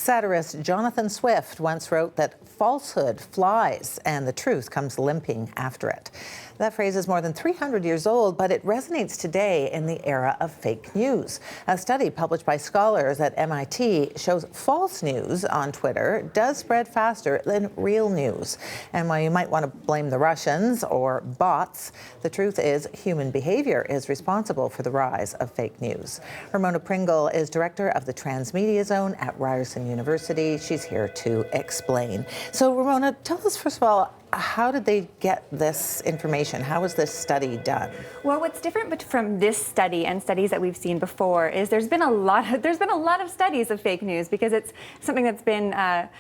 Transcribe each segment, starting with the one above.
Satirist Jonathan Swift once wrote that falsehood flies and the truth comes limping after it. That phrase is more than 300 years old, but it resonates today in the era of fake news. A study published by scholars at MIT shows false news on Twitter does spread faster than real news. And while you might want to blame the Russians or bots, the truth is human behavior is responsible for the rise of fake news. Ramona Pringle is director of the Transmedia Zone at Ryerson University. She's here to explain. So Ramona, tell us first of all, how did they get this information? How was this study done? Well, what's different from this study and studies that we've seen before is there's been a lot of studies of fake news, because it's something that's been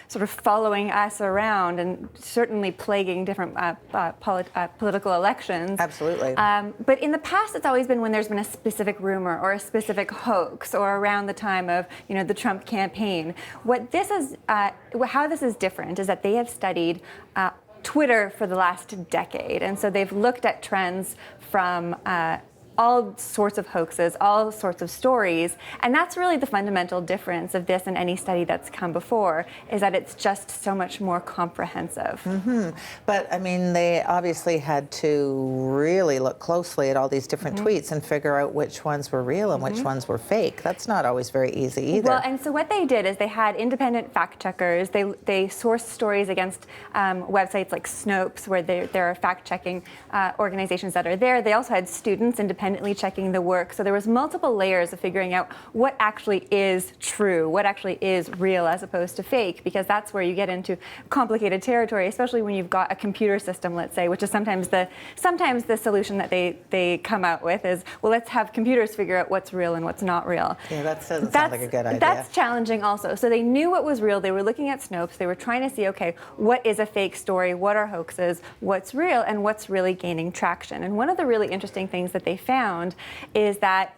sort of following us around and certainly plaguing different political elections. Absolutely. But in the past, it's always been when there's been a specific rumor or a specific hoax, or around the time of the Trump campaign. What this is, how this is different is that they have studied Twitter for the last decade. And so they've looked at trends from all sorts of hoaxes, all sorts of stories. And that's really the fundamental difference of this and any study that's come before, is that it's just so much more comprehensive. Mm-hmm. But I mean, they obviously had to really look closely at all these different tweets and figure out which ones were real and which ones were fake. That's not always very easy either. Well, and so what they did is they had independent fact checkers. They sourced stories against websites like Snopes, where there are fact checking organizations that are there. They also had students independently checking the work. So there was multiple layers of figuring out what actually is true, what actually is real as opposed to fake, because that's where you get into complicated territory, especially when you've got a computer system, let's say, which is sometimes the solution that they come out with is, well, let's have computers figure out what's real and what's not real. Yeah, that doesn't sound like a good idea. That's challenging also. So they knew what was real. They were looking at Snopes. They were trying to see, okay, what is a fake story? What are hoaxes? What's real? And what's really gaining traction? And one of the really interesting things that they found is that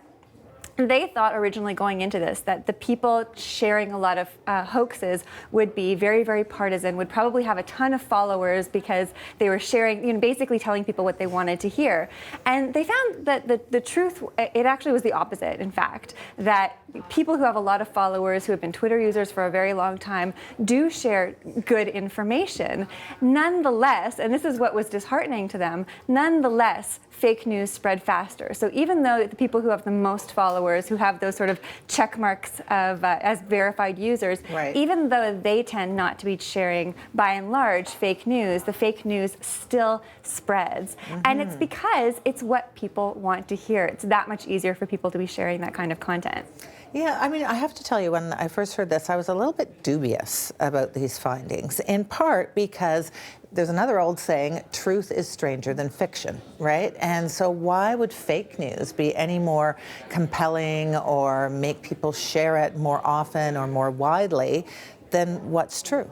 they thought originally going into this that the people sharing a lot of hoaxes would be very, very partisan, would probably have a ton of followers because they were sharing, basically telling people what they wanted to hear. And they found that the truth, it actually was the opposite, in fact, that people who have a lot of followers, who have been Twitter users for a very long time, do share good information. Nonetheless, and this is what was disheartening to them, nonetheless, fake news spread faster. So even though the people who have the most followers, who have those sort of check marks of as verified users, even though they tend not to be sharing, by and large, fake news, the fake news still spreads. And it's because it's what people want to hear. It's that much easier for people to be sharing that kind of content. Yeah, I mean, I have to tell you, when I first heard this, I was a little bit dubious about these findings, in part because there's another old saying, truth is stranger than fiction, right? And so why would fake news be any more compelling or make people share it more often or more widely than what's true?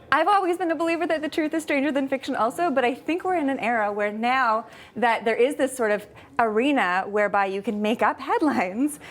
I've always been a believer that the truth is stranger than fiction also, but I think we're in an era where now that there is this sort of arena whereby you can make up headlines,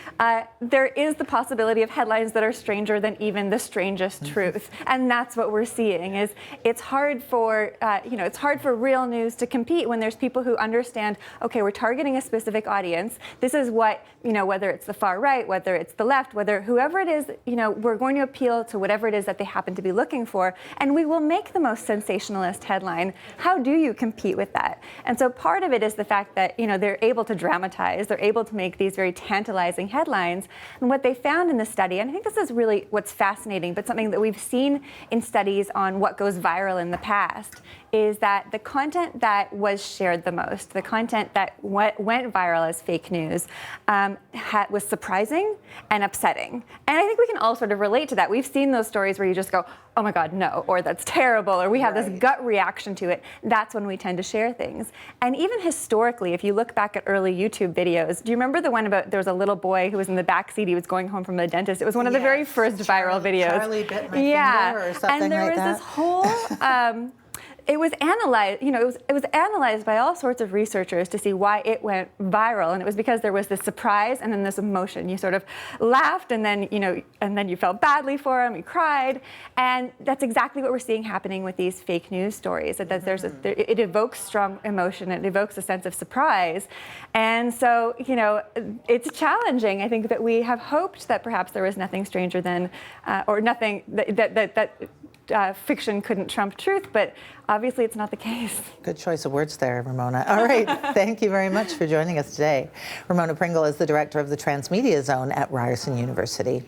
there is the possibility of headlines that are stranger than even the strangest truth. And that's what we're seeing, is it's hard for, it's hard for real news to compete when there's people who understand, okay, we're targeting a specific audience. This is what, whether it's the far right, whether it's the left, whether whoever it is, we're going to appeal to whatever it is that they happen to be looking for. And we will make the most sensationalist headline. How do you compete with that? And so part of it is the fact that, they're able to dramatize, they're able to make these very tantalizing headlines. And what they found in the study, and I think this is really what's fascinating, but something that we've seen in studies on what goes viral in the past, is that the content that was shared the most, the content that went viral as fake news, was surprising and upsetting. And I think we can all sort of relate to that. We've seen those stories where you just go, oh my God, no, or that's terrible, or we have this gut reaction to it. That's when we tend to share things. And even historically, if you look back at early YouTube videos, do you remember the one about there was a little boy who was in the back seat, he was going home from the dentist? It was one of the very first viral videos. Charlie bit my finger or something like that. And there was this whole it was analyzed, it was analyzed by all sorts of researchers to see why it went viral. And it was because there was this surprise and then this emotion. You sort of laughed and then, and then you felt badly for them, you cried. And that's exactly what we're seeing happening with these fake news stories, that it evokes strong emotion, it evokes a sense of surprise. And so, it's challenging. I think that we have hoped that perhaps there was nothing stranger than, or nothing that fiction couldn't trump truth, but obviously it's not the case. Good choice of words there, Ramona. All right, thank you very much for joining us today. Ramona Pringle is the director of the Transmedia Zone at Ryerson University.